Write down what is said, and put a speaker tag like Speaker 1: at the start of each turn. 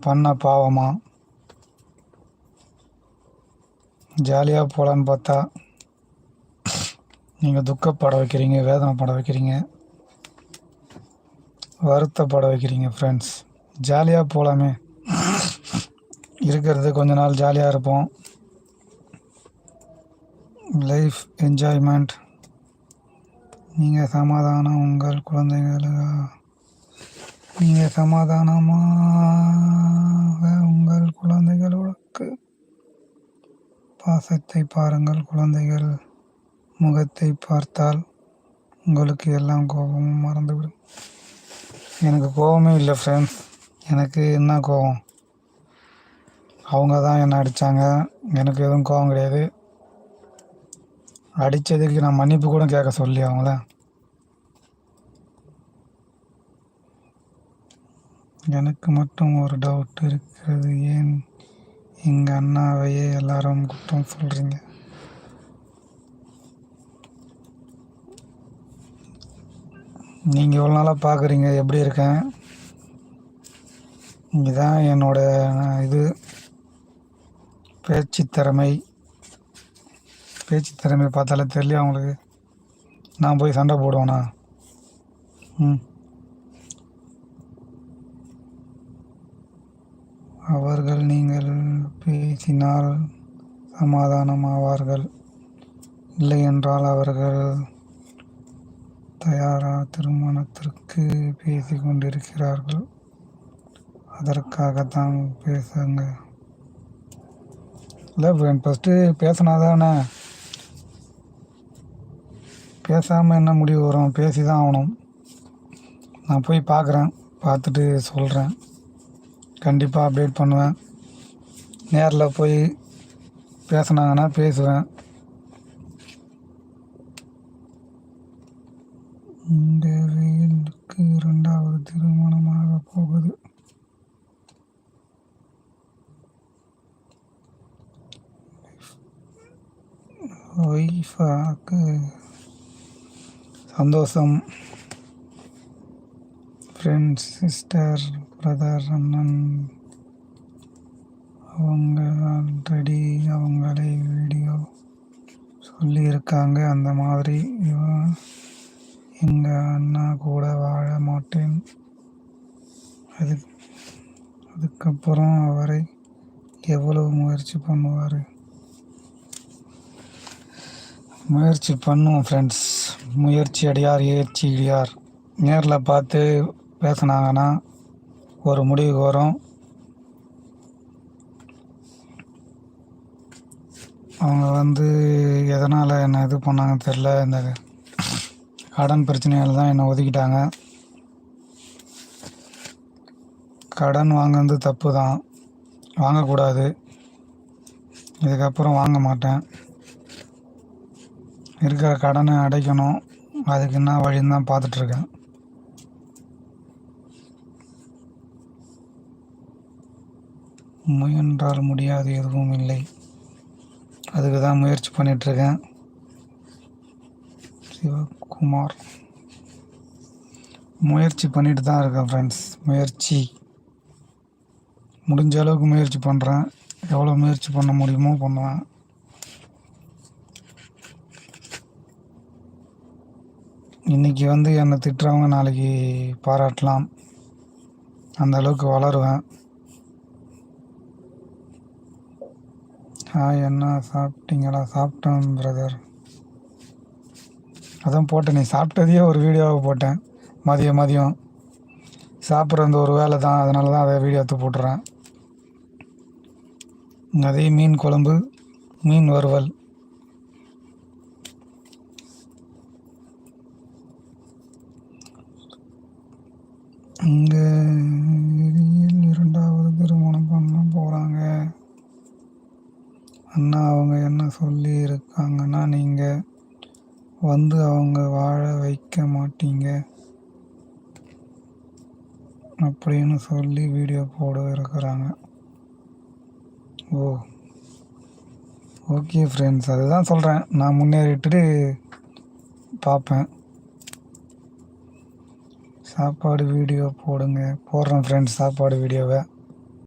Speaker 1: பண்ண பாவமா? ஜாலியாக போகலான்னு பார்த்தா நீங்கள் துக்கப்பட வைக்கிறீங்க, வேதனைப்பட வைக்கிறீங்க, வருத்தப்பட வைக்கிறீங்க ஃப்ரெண்ட்ஸ். ஜாலியாக போகலாமே, இருக்கிறது கொஞ்ச நாள் ஜாலியாக இருப்போம். Life enjoyment. நீங்கள் சமாதானம் உங்கள் குழந்தைகளுக்கா? நீங்கள் சமாதானமாக உங்கள் குழந்தைகளுக்கு பாசத்தை பாருங்கள். குழந்தைகள் முகத்தை பார்த்தால் உங்களுக்கு எல்லாம் கோபமும் மறந்துவிடும். எனக்கு கோபமே இல்லை ஃப்ரெண்ட்ஸ். எனக்கு என்ன கோபம்? அவங்க தான் என்னை அடித்தாங்க. எனக்கு எதுவும் கோபம் கிடையாது. அடித்ததுக்கு நான் மன்னிப்பு கூட கேட்க சொல்லி அவங்கள. எனக்கு மட்டும் ஒரு டவுட் இருக்கிறது. ஏன் எங்கள் அண்ணாவையே எல்லாரும் குற்றம் சொல்கிறீங்க? நீங்கள் இவ்வளோ நாளாக பார்க்குறீங்க எப்படி இருக்கேன். இதுதான் இது பேச்சு திறமை பார்த்தாலே தெரியல அவங்களுக்கு. நான் போய் சண்டை போடுவேனா? அவர்கள் நீங்கள் பேசினால் சமாதானம் ஆவார்கள். இல்லை என்றால் அவர்கள் திருமணத்திற்கு பேசி கொண்டிருக்கிறார்கள். அதற்காகத்தான் பேசுங்க. இல்லை ஃப்ரெண்ட், ஃபஸ்ட்டு பேசினாதானே. பேசாமல் என்ன முடிவு வரும்? பேசி தான் ஆகணும். நான் போய் பார்க்குறேன், பார்த்துட்டு சொல்கிறேன். கண்டிப்பாக அப்டேட் பண்ணுவேன். நேரில் போய் பேசினாங்கன்னா பேசுவேன். இந்த வெயிலுக்கு 2வது திருமணமாக போகுது. ஒய்ஃபாக்கு சந்தோஷம். ஃப்ரெண்ட்ஸ், சிஸ்டர், பிரதர், அண்ணன் அவங்க ஆல்ரெடி அவங்களே வீடியோ சொல்லியிருக்காங்க. அந்த மாதிரி எங்கள் அண்ணா கூட வாழ மாட்டேன். அதுக்கப்புறம் அவரை எவ்வளவு முயற்சி பண்ணுவார்? முயற்சி பண்ணுவோம் ஃப்ரெண்ட்ஸ். முயற்சி அடியார் ஏற்சி இடியார். நேரில் பார்த்து பேசினாங்கன்னா ஒரு முடிவுக்கு வரும். அவங்க எதனால் என்னை இது பண்ணாங்கன்னு தெரில. இந்த கடன் பிரச்சனையால் தான் என்னை ஒதுக்கிட்டாங்க. கடன் வாங்கினது தப்பு தான், வாங்கக்கூடாது. இதுக்கப்புறம் வாங்க மாட்டேன். இருக்கிற கடனை அடைக்கணும். அதுக்கு என்ன வழின்னு தான் பார்த்துட்ருக்கேன். முயன்றால் முடியாது எதுவும் இல்லை. அதுக்கு தான் முயற்சி பண்ணிகிட்ருக்கேன். சிவகுமார். முயற்சி பண்ணிட்டு தான் இருக்கேன் ஃப்ரெண்ட்ஸ். முயற்சி முடிஞ்ச அளவுக்கு முயற்சி பண்ணுறேன். எவ்வளோ முயற்சி பண்ண முடியுமோ பண்ணுவேன். இன்றைக்கி என்னை திட்டுறவங்க நாளைக்கு பாராட்டலாம். அந்த அளவுக்கு வளருவேன். என்ன சாப்பிட்டீங்களா? சாப்பிட்டேன் பிரதர். அதான் போட்டேன். நீ சாப்பிட்டதையே ஒரு வீடியோவை போட்டேன். மதியம் சாப்பிட்ற அந்த ஒரு வேலை தான், அதனால தான் அதை வீடியோ எடுத்து போட்டுறேன். அதே மீன் குழம்பு, மீன் வறுவல். இங்கே 2வது திருமணம் பண்ண போகிறாங்க. அண்ணா அவங்க என்ன சொல்லி இருக்காங்கன்னா, நீங்கள் அவங்க வாழ வைக்க மாட்டீங்க அப்படின்னு சொல்லி வீடியோ போட இருக்கிறாங்க. ஓகே ஃப்ரெண்ட்ஸ், அதுதான் சொல்கிறேன். நான் முன்னேறிட்டு பார்ப்பேன். சாப்பாடு வீடியோ போடுறேன் ஃப்ரெண்ட்ஸ். சாப்பாடு வீடியோவை